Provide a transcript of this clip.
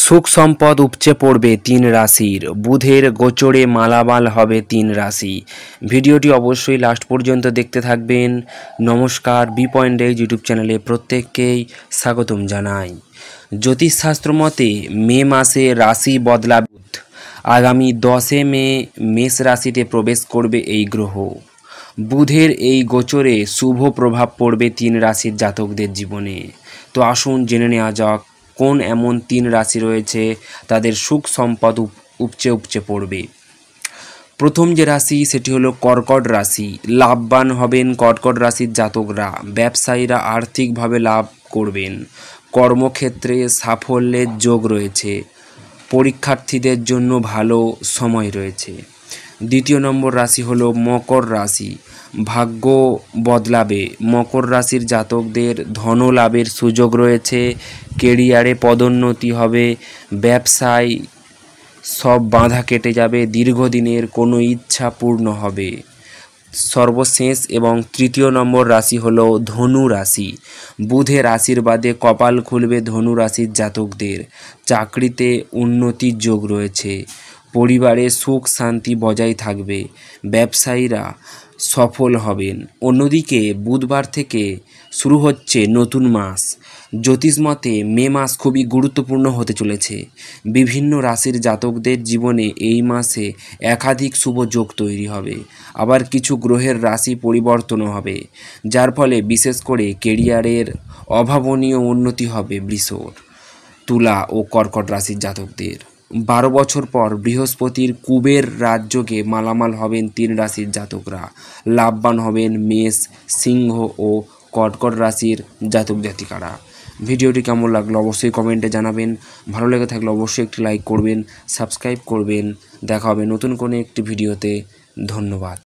সুখ সম্পদ উপচে পড়বে 3 রাশির। বুধের গোচরে মালামাল হবে 3 রাশি। ভিডিওটি অবশ্যই লাস্ট পর্যন্ত দেখতে থাকবেন। নমস্কার, বি পয়েন্ট ডে ইউটিউব চ্যানেলে প্রত্যেককেই স্বাগতম জানাই। জ্যোতিষশাস্ত্র মতে মে মাসে রাশি বদলাবে। আগামী 10 মে মেষ রাশিতে প্রবেশ করবে এই গ্রহ। বুধের এই গোচরে শুভ প্রভাব পড়বে 3 রাশির জাতকদের জীবনে। তো আসুন জেনে নেওয়া যাক কোন এমন 3 রাশি রয়েছে তাদের সুখ সম্পদ উপচে পড়বে। প্রথম যে রাশি সেটি হলো কর্কট রাশি। লাভবান হবেন কর্কট রাশির জাতকরা। ব্যবসায়ীরা আর্থিকভাবে লাভ করবেন। কর্মক্ষেত্রে সাফল্যের যোগ রয়েছে। পরীক্ষার্থীদের জন্য ভালো সময় রয়েছে। দ্বিতীয় নম্বর রাশি হলো মকর রাশি। ভাগ্য বদলাবে। মকর রাশির জাতকদের ধনলাভের সুযোগ রয়েছে। কেরিয়ারে পদোন্নতি হবে। ব্যবসায় সব বাধা কেটে যাবে। দীর্ঘদিনের কোনো ইচ্ছা পূর্ণ হবে। সর্বশেষ এবং তৃতীয় নম্বর রাশি হলো ধনু রাশি। বুধের আশীর্বাদে কপাল খুলবে ধনু রাশির জাতকদের। চাকরিতে উন্নতির যোগ রয়েছে। পরিবারে সুখ শান্তি বজায় থাকবে। ব্যবসায়ীরা সফল হবেন। অন্যদিকে বুধবার থেকে শুরু হচ্ছে নতুন মাস। জ্যোতিষমতে মে মাস খুবই গুরুত্বপূর্ণ হতে চলেছে। বিভিন্ন রাশির জাতকদের জীবনে এই মাসে একাধিক শুভ যোগ তৈরি হবে। আবার কিছু গ্রহের রাশি পরিবর্তনও হবে, যার ফলে বিশেষ করে কেরিয়ারের অভাবনীয় উন্নতি হবে বৃষ, তুলা ও কর্কট রাশির জাতকদের। 12 বছর পর বৃহস্পতির কুবের রাজযোগে মালামাল হবেন 3 রাশির জাতকরা। লাভবান হবেন মেষ, সিংহ ও কর্কট রাশির জাতক জাতিকারা। ভিডিওটি কেমন লাগলো অবশ্যই কমেন্টে জানাবেন। ভালো লেগে থাকলে অবশ্যই একটি লাইক করবেন, সাবস্ক্রাইব করবেন। দেখা হবে নতুন কোনো একটি ভিডিওতে। ধন্যবাদ।